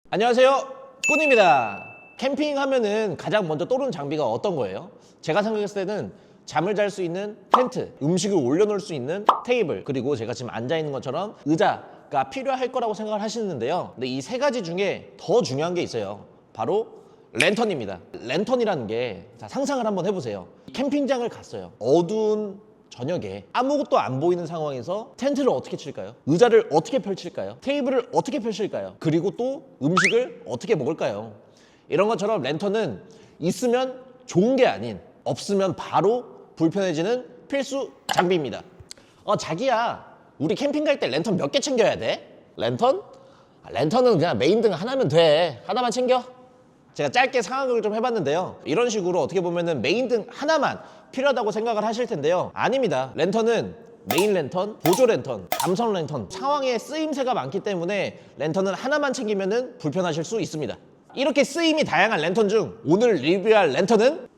안녕하세요, 꾼입니다. 캠핑 하면은 가장 먼저 떠오르는 장비가 어떤 거예요? 제가 생각했을 때는 잠을 잘 수 있는 텐트, 음식을 올려놓을 수 있는 테이블, 그리고 제가 지금 앉아 있는 것처럼 의자가 필요할 거라고 생각을 하시는데요. 근데 이 세 가지 중에 더 중요한 게 있어요. 바로 랜턴입니다. 랜턴이라는 게, 자, 상상을 한번 해보세요. 캠핑장을 갔어요. 어두운 저녁에 아무것도 안 보이는 상황에서 텐트를 어떻게 칠까요? 의자를 어떻게 펼칠까요? 테이블을 어떻게 펼칠까요? 그리고 또 음식을 어떻게 먹을까요? 이런 것처럼 랜턴은 있으면 좋은 게 아닌, 없으면 바로 불편해지는 필수 장비입니다. 자기야, 우리 캠핑 갈 때 랜턴 몇 개 챙겨야 돼? 랜턴? 랜턴은 그냥 메인 등 하나면 돼. 하나만 챙겨? 제가 짧게 상황을 좀 해봤는데요. 이런 식으로 어떻게 보면은 메인 등 하나만 필요하다고 생각을 하실 텐데요. 아닙니다. 랜턴은 메인 랜턴, 보조 랜턴, 감성 랜턴, 상황에 쓰임새가 많기 때문에 랜턴은 하나만 챙기면은 불편하실 수 있습니다. 이렇게 쓰임이 다양한 랜턴 중 오늘 리뷰할 랜턴은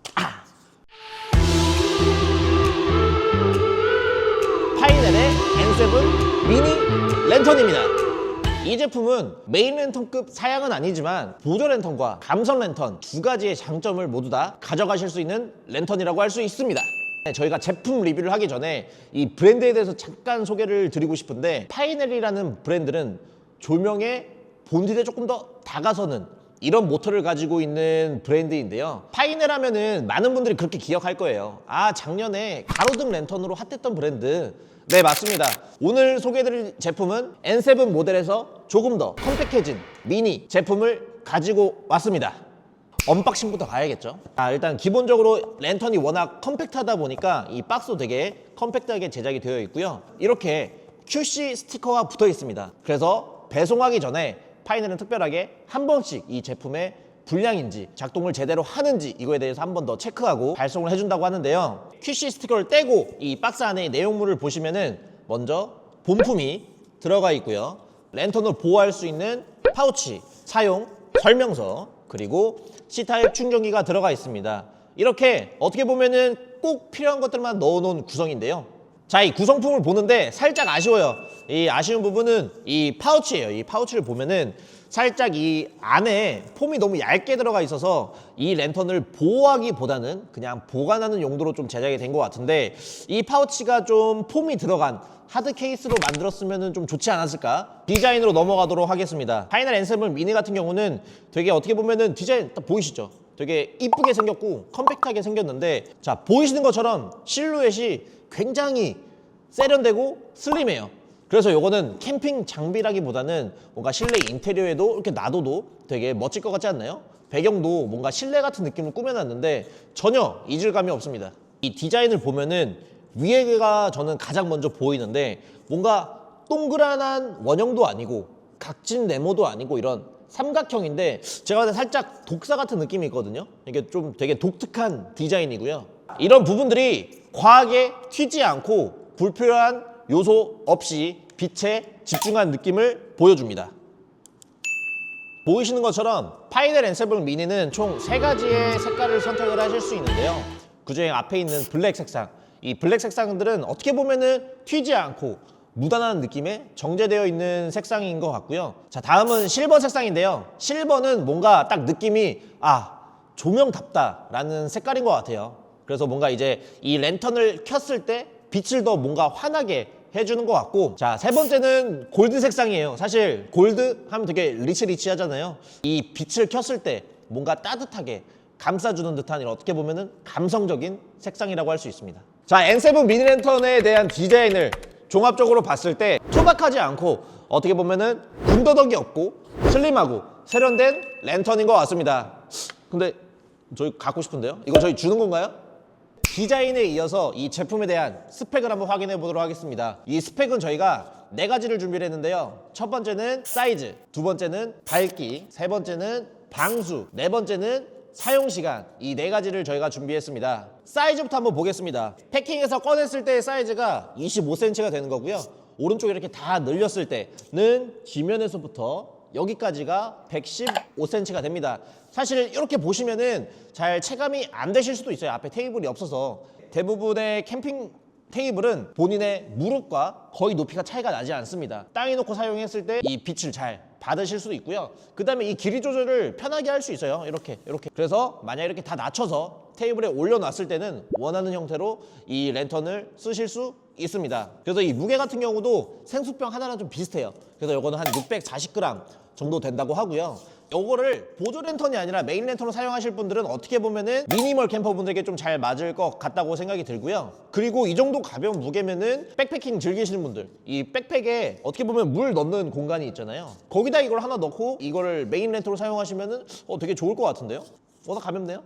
파이넬의 N7 미니 랜턴입니다. 이 제품은 메인 랜턴급 사양은 아니지만 보조 랜턴과 감성 랜턴 두 가지의 장점을 모두 다 가져가실 수 있는 랜턴이라고 할 수 있습니다. 저희가 제품 리뷰를 하기 전에 이 브랜드에 대해서 잠깐 소개를 드리고 싶은데, 파이넬이라는 브랜드는 조명의 본질에 조금 더 다가서는 이런 모토를 가지고 있는 브랜드인데요. 파이넬 하면은 많은 분들이 그렇게 기억할 거예요. 작년에 가로등 랜턴으로 핫했던 브랜드. 네, 맞습니다. 오늘 소개해드릴 제품은 N7 모델에서 조금 더 컴팩트해진 미니 제품을 가지고 왔습니다. 언박싱부터 가야겠죠. 일단 기본적으로 랜턴이 워낙 컴팩트하다 보니까 이 박스도 되게 컴팩트하게 제작이 되어 있고요. 이렇게 QC 스티커가 붙어 있습니다. 그래서 배송하기 전에 파이넬은 특별하게 한 번씩 이 제품의 불량인지 작동을 제대로 하는지 이거에 대해서 한 번 더 체크하고 발송을 해준다고 하는데요. QC 스티커를 떼고 이 박스 안에 내용물을 보시면은 먼저 본품이 들어가 있고요. 랜턴을 보호할 수 있는 파우치, 사용 설명서, 그리고 C타입 충전기가 들어가 있습니다. 이렇게 어떻게 보면은 꼭 필요한 것들만 넣어놓은 구성인데요. 자, 이 구성품을 보는데 살짝 아쉬워요. 이 아쉬운 부분은 이 파우치예요. 이 파우치를 보면은 살짝 이 안에 폼이 너무 얇게 들어가 있어서 이 랜턴을 보호하기보다는 그냥 보관하는 용도로 좀 제작이 된 것 같은데, 이 파우치가 좀 폼이 들어간 하드 케이스로 만들었으면 좀 좋지 않았을까? 디자인으로 넘어가도록 하겠습니다. 파이넬 N7 미니 같은 경우는 되게 어떻게 보면은 디자인 딱 보이시죠? 되게 이쁘게 생겼고 컴팩트하게 생겼는데, 자, 보이시는 것처럼 실루엣이 굉장히 세련되고 슬림해요. 그래서 요거는 캠핑 장비라기보다는 뭔가 실내 인테리어에도 이렇게 놔둬도 되게 멋질 것 같지 않나요? 배경도 뭔가 실내 같은 느낌을 꾸며놨는데 전혀 이질감이 없습니다. 이 디자인을 보면은 위에가 저는 가장 먼저 보이는데, 뭔가 동그란한 원형도 아니고 각진 네모도 아니고 이런 삼각형인데, 제가 봤을 때 살짝 독사 같은 느낌이 있거든요. 이게 좀 되게 독특한 디자인이고요. 이런 부분들이 과하게 튀지 않고 불필요한 요소 없이 빛에 집중한 느낌을 보여줍니다. 보이시는 것처럼 파이넬 N7 미니는 총 3가지의 색깔을 선택을 하실 수 있는데요. 그중에 앞에 있는 블랙 색상, 이 블랙 색상들은 어떻게 보면은 튀지 않고 무난한 느낌의 정제되어 있는 색상인 것 같고요. 자, 다음은 실버 색상인데요. 실버는 뭔가 딱 느낌이 조명답다라는 색깔인 것 같아요. 그래서 뭔가 이제 이 랜턴을 켰을 때 빛을 더 뭔가 환하게 해주는 것 같고, 자, 세 번째는 골드 색상이에요. 사실 골드 하면 되게 리치하잖아요. 이 빛을 켰을 때 뭔가 따뜻하게 감싸주는 듯한 이런 어떻게 보면은 감성적인 색상이라고 할 수 있습니다. 자, N7 미니 랜턴에 대한 디자인을 종합적으로 봤을 때 투박하지 않고 어떻게 보면은 군더더기 없고 슬림하고 세련된 랜턴인 것 같습니다. 근데 저희 갖고 싶은데요? 이거 저희 주는 건가요? 디자인에 이어서 이 제품에 대한 스펙을 한번 확인해 보도록 하겠습니다. 이 스펙은 저희가 4가지를 준비를 했는데요. 첫 번째는 사이즈, 두 번째는 밝기, 세 번째는 방수, 네 번째는 사용시간, 이 4가지를 저희가 준비했습니다. 사이즈부터 한번 보겠습니다. 패킹해서 꺼냈을 때의 사이즈가 25cm가 되는 거고요. 오른쪽에 이렇게 다 늘렸을 때는 뒷면에서부터 여기까지가 115cm가 됩니다. 사실 이렇게 보시면은 잘 체감이 안 되실 수도 있어요. 앞에 테이블이 없어서. 대부분의 캠핑 테이블은 본인의 무릎과 거의 높이가 차이가 나지 않습니다. 땅에 놓고 사용했을 때 이 빛을 잘 받으실 수도 있고요. 그 다음에 이 길이 조절을 편하게 할 수 있어요. 이렇게. 그래서 만약 이렇게 다 낮춰서 테이블에 올려놨을 때는 원하는 형태로 이 랜턴을 쓰실 수 있습니다. 그래서 이 무게 같은 경우도 생수병 하나랑 좀 비슷해요. 그래서 이거는 한 640g 정도 된다고 하고요. 요거를 보조 랜턴이 아니라 메인 랜턴으로 사용하실 분들은 어떻게 보면은 미니멀 캠퍼분들에게 좀 잘 맞을 것 같다고 생각이 들고요. 그리고 이 정도 가벼운 무게면은 백패킹 즐기시는 분들, 이 백팩에 어떻게 보면 물 넣는 공간이 있잖아요. 거기다 이걸 하나 넣고 이거를 메인 랜턴으로 사용하시면은 되게 좋을 것 같은데요? 더 가볍네요?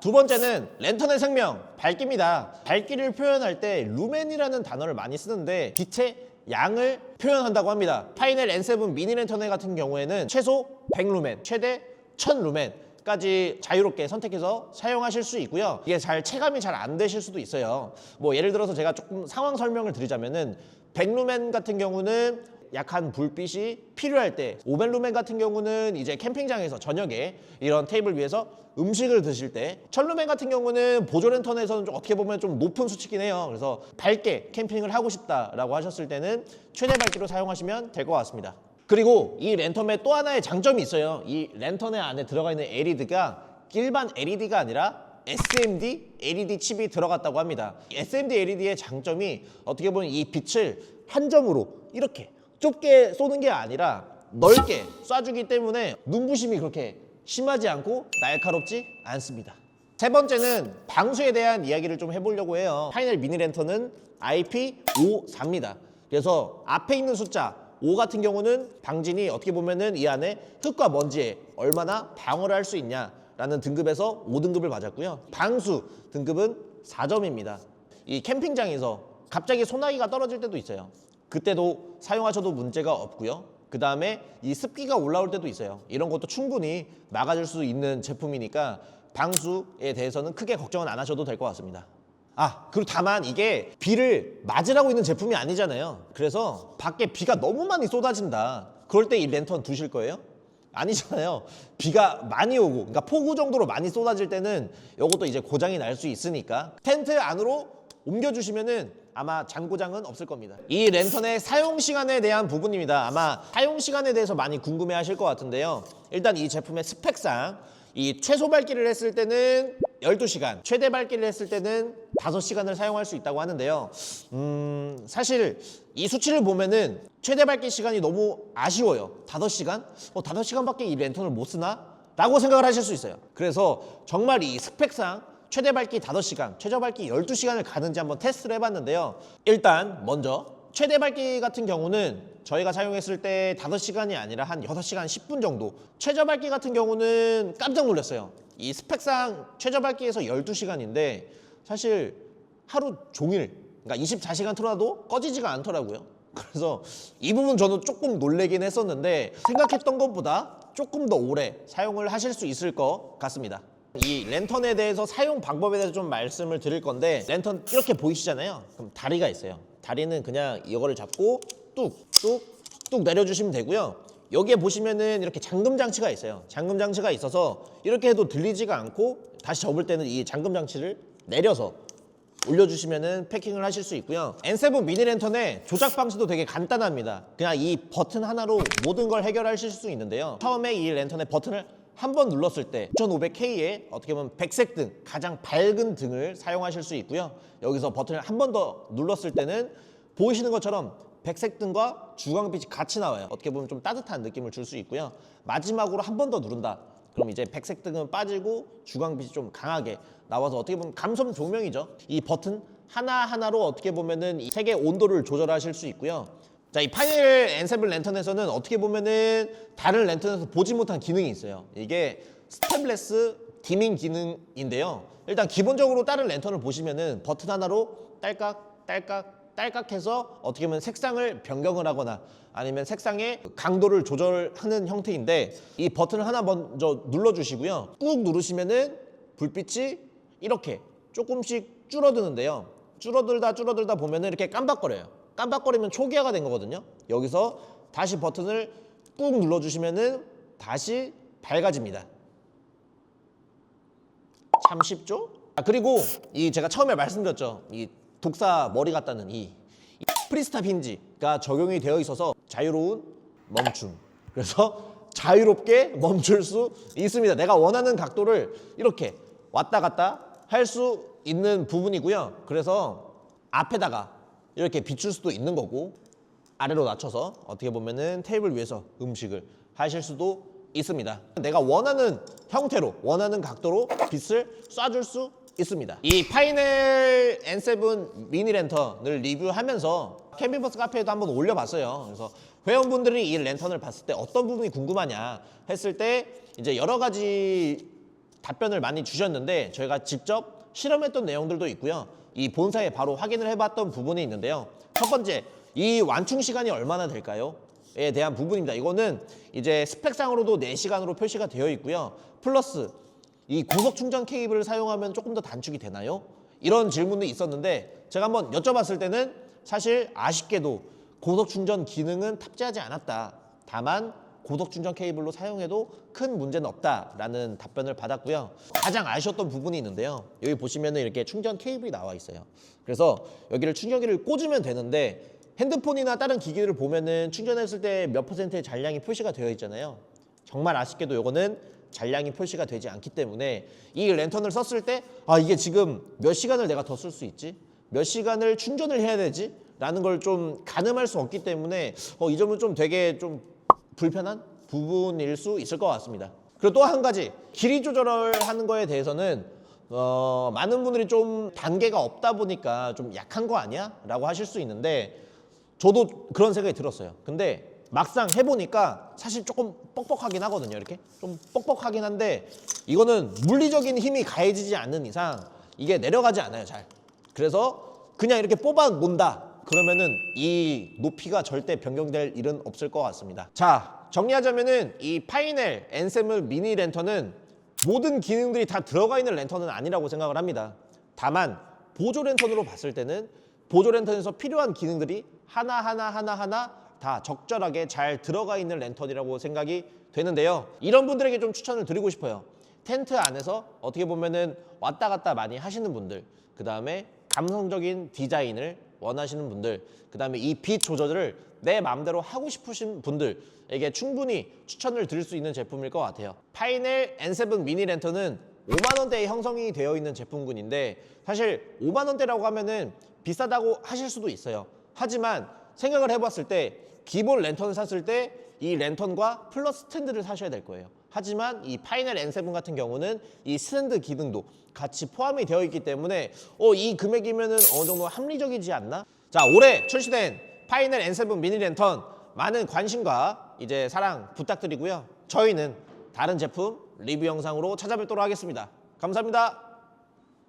두 번째는 랜턴의 생명, 밝기입니다. 밝기를 표현할 때 루멘이라는 단어를 많이 쓰는데 빛의 양을 표현한다고 합니다. 파이넬 N7 미니 랜턴 같은 경우에는 최소 100루멘, 최대 1000루멘까지 자유롭게 선택해서 사용하실 수 있고요. 이게 체감이 잘 안 되실 수도 있어요. 뭐 예를 들어서 제가 조금 상황 설명을 드리자면은 100루멘 같은 경우는 약한 불빛이 필요할 때, 500루멘 같은 경우는 이제 캠핑장에서 저녁에 이런 테이블 위에서 음식을 드실 때, 1000루멘 같은 경우는 보조 랜턴에서는 좀 어떻게 보면 좀 높은 수치긴 해요. 그래서 밝게 캠핑을 하고 싶다라고 하셨을 때는 최대 밝기로 사용하시면 될 것 같습니다. 그리고 이 랜턴에 또 하나의 장점이 있어요. 이 랜턴의 안에 들어가 있는 LED가 일반 LED가 아니라 SMD LED 칩이 들어갔다고 합니다. SMD LED의 장점이 어떻게 보면 이 빛을 한 점으로 이렇게 좁게 쏘는 게 아니라 넓게 쏴주기 때문에 눈부심이 그렇게 심하지 않고 날카롭지 않습니다. 세 번째는 방수에 대한 이야기를 좀 해보려고 해요. 파이넬 미니 랜턴은 IP54입니다. 그래서 앞에 있는 숫자 5 같은 경우는 방진이 어떻게 보면은 이 안에 흙과 먼지에 얼마나 방어를 할 수 있냐라는 등급에서 5등급을 맞았고요. 방수 등급은 4점입니다. 이 캠핑장에서 갑자기 소나기가 떨어질 때도 있어요. 그때도 사용하셔도 문제가 없고요. 그 다음에 이 습기가 올라올 때도 있어요. 이런 것도 충분히 막아줄 수 있는 제품이니까 방수에 대해서는 크게 걱정은 안 하셔도 될 것 같습니다. 그리고 다만 이게 비를 맞으라고 있는 제품이 아니잖아요. 그래서 밖에 비가 너무 많이 쏟아진다. 그럴 때 이 랜턴 두실 거예요? 아니잖아요. 비가 많이 오고, 그러니까 폭우 정도로 많이 쏟아질 때는 이것도 이제 고장이 날 수 있으니까 텐트 안으로 옮겨주시면은 아마 잔고장은 없을 겁니다. 이 랜턴의 사용 시간에 대한 부분입니다. 아마 사용 시간에 대해서 많이 궁금해 하실 것 같은데요. 일단 이 제품의 스펙상 이 최소 밝기를 했을 때는 12시간, 최대 밝기를 했을 때는 5시간을 사용할 수 있다고 하는데요. 사실 이 수치를 보면은 최대 밝기 시간이 너무 아쉬워요. 5시간? 5시간밖에 이 랜턴을 못 쓰나? 라고 생각을 하실 수 있어요. 그래서 정말 이 스펙상 최대 밝기 5시간, 최저 밝기 12시간을 가는지 한번 테스트를 해봤는데요. 일단 먼저 최대 밝기 같은 경우는 저희가 사용했을 때 5시간이 아니라 한 6시간 10분 정도. 최저 밝기 같은 경우는 깜짝 놀랐어요. 이 스펙상 최저 밝기에서 12시간인데 사실 하루 종일, 그러니까 24시간 틀어놔도 꺼지지가 않더라고요. 그래서 이 부분 저는 조금 놀래긴 했었는데 생각했던 것보다 조금 더 오래 사용을 하실 수 있을 것 같습니다. 이 랜턴에 대해서 사용 방법에 대해서 좀 말씀을 드릴 건데, 랜턴 이렇게 보이시잖아요. 그럼 다리가 있어요. 다리는 그냥 이거를 잡고 뚝뚝뚝 내려주시면 되고요. 여기에 보시면은 이렇게 잠금 장치가 있어요. 잠금 장치가 있어서 이렇게 해도 들리지가 않고 다시 접을 때는 이 잠금 장치를 내려서 올려주시면은 패킹을 하실 수 있고요. N7 미니 랜턴의 조작 방식도 되게 간단합니다. 그냥 이 버튼 하나로 모든 걸 해결하실 수 있는데요. 처음에 이 랜턴의 버튼을 한 번 눌렀을 때 9500K의 어떻게 보면 백색 등, 가장 밝은 등을 사용하실 수 있고요. 여기서 버튼을 한 번 더 눌렀을 때는 보이시는 것처럼 백색 등과 주광빛이 같이 나와요. 어떻게 보면 좀 따뜻한 느낌을 줄 수 있고요. 마지막으로 한 번 더 누른다. 그럼 이제 백색 등은 빠지고 주광빛이 좀 강하게 나와서 어떻게 보면 감성 조명이죠. 이 버튼 하나하나로 어떻게 보면은 이 색의 온도를 조절하실 수 있고요. 자, 이 파이넬 N7 랜턴에서는 어떻게 보면은 다른 랜턴에서 보지 못한 기능이 있어요. 이게 스텝레스 디밍 기능인데요. 일단 기본적으로 다른 랜턴을 보시면은 버튼 하나로 딸깍 딸깍 딸깍해서 어떻게 보면 색상을 변경을 하거나 아니면 색상의 강도를 조절하는 형태인데, 이 버튼을 하나 먼저 눌러주시고요. 꾹 누르시면은 불빛이 이렇게 조금씩 줄어드는데요. 줄어들다 보면은 이렇게 깜박거려요. 깜박거리면 초기화가 된 거거든요. 여기서 다시 버튼을 꾹 눌러주시면은 다시 밝아집니다. 참 쉽죠? 그리고 이 제가 처음에 말씀드렸죠. 이 독사 머리 같다는 이 프리스탑 힌지가 적용이 되어 있어서 자유로운 멈춤, 그래서 자유롭게 멈출 수 있습니다. 내가 원하는 각도를 이렇게 왔다 갔다 할 수 있는 부분이고요. 그래서 앞에다가 이렇게 비출 수도 있는 거고, 아래로 낮춰서 어떻게 보면은 테이블 위에서 음식을 하실 수도 있습니다. 내가 원하는 형태로, 원하는 각도로 빛을 쏴줄 수 있습니다. 이 파이넬 N7 미니 랜턴을 리뷰하면서 캠핑버스 카페에도 한번 올려봤어요. 그래서 회원분들이 이 랜턴을 봤을 때 어떤 부분이 궁금하냐 했을 때 이제 여러 가지 답변을 많이 주셨는데, 저희가 직접 실험했던 내용들도 있고요. 이 본사에 바로 확인을 해봤던 부분이 있는데요. 첫 번째, 이 완충 시간이 얼마나 될까요? 에 대한 부분입니다. 이거는 이제 스펙상으로도 4시간으로 표시가 되어 있고요. 플러스 이 고속 충전 케이블을 사용하면 조금 더 단축이 되나요? 이런 질문도 있었는데, 제가 한번 여쭤봤을 때는 사실 아쉽게도 고속 충전 기능은 탑재하지 않았다. 다만 고속 충전 케이블로 사용해도 큰 문제는 없다라는 답변을 받았고요. 가장 아쉬웠던 부분이 있는데요. 여기 보시면은 이렇게 충전 케이블이 나와 있어요. 그래서 여기를 충전기를 꽂으면 되는데, 핸드폰이나 다른 기기를 보면은 충전했을 때 몇 퍼센트의 잔량이 표시가 되어 있잖아요. 정말 아쉽게도 이거는 잔량이 표시가 되지 않기 때문에 이 랜턴을 썼을 때 이게 지금 몇 시간을 내가 더 쓸 수 있지? 몇 시간을 충전을 해야 되지? 라는 걸 좀 가늠할 수 없기 때문에 이 점은 좀 되게 좀 불편한 부분일 수 있을 것 같습니다. 그리고 또 한 가지, 길이 조절을 하는 거에 대해서는 많은 분들이 좀 단계가 없다 보니까 좀 약한 거 아니야? 라고 하실 수 있는데, 저도 그런 생각이 들었어요. 근데 막상 해보니까 사실 조금 뻑뻑하긴 하거든요. 이렇게 좀 뻑뻑하긴 한데, 이거는 물리적인 힘이 가해지지 않는 이상 이게 내려가지 않아요, 잘. 그래서 그냥 이렇게 뽑아 놓는다 그러면은 이 높이가 절대 변경될 일은 없을 것 같습니다. 자, 정리하자면은 이 파이넬 N7 미니 랜턴은 모든 기능들이 다 들어가 있는 랜턴은 아니라고 생각을 합니다. 다만 보조 랜턴으로 봤을 때는 보조 랜턴에서 필요한 기능들이 하나하나 다 적절하게 잘 들어가 있는 랜턴이라고 생각이 되는데요. 이런 분들에게 좀 추천을 드리고 싶어요. 텐트 안에서 어떻게 보면은 왔다 갔다 많이 하시는 분들, 그 다음에 감성적인 디자인을 원하시는 분들, 그 다음에 이 빛 조절을 내 마음대로 하고 싶으신 분들에게 충분히 추천을 드릴 수 있는 제품일 것 같아요. 파이넬 N7 미니 랜턴은 5만 원대에 형성이 되어 있는 제품군인데, 사실 5만 원대라고 하면은 비싸다고 하실 수도 있어요. 하지만 생각을 해봤을 때 기본 랜턴을 샀을 때 이 랜턴과 플러스 스탠드를 사셔야 될 거예요. 하지만 이 파이넬 N7 같은 경우는 이 스탠드 기능도 같이 포함이 되어 있기 때문에 이 금액이면은 어느 정도 합리적이지 않나? 자, 올해 출시된 파이넬 N7 미니 랜턴 많은 관심과 이제 사랑 부탁드리고요. 저희는 다른 제품 리뷰 영상으로 찾아뵙도록 하겠습니다. 감사합니다.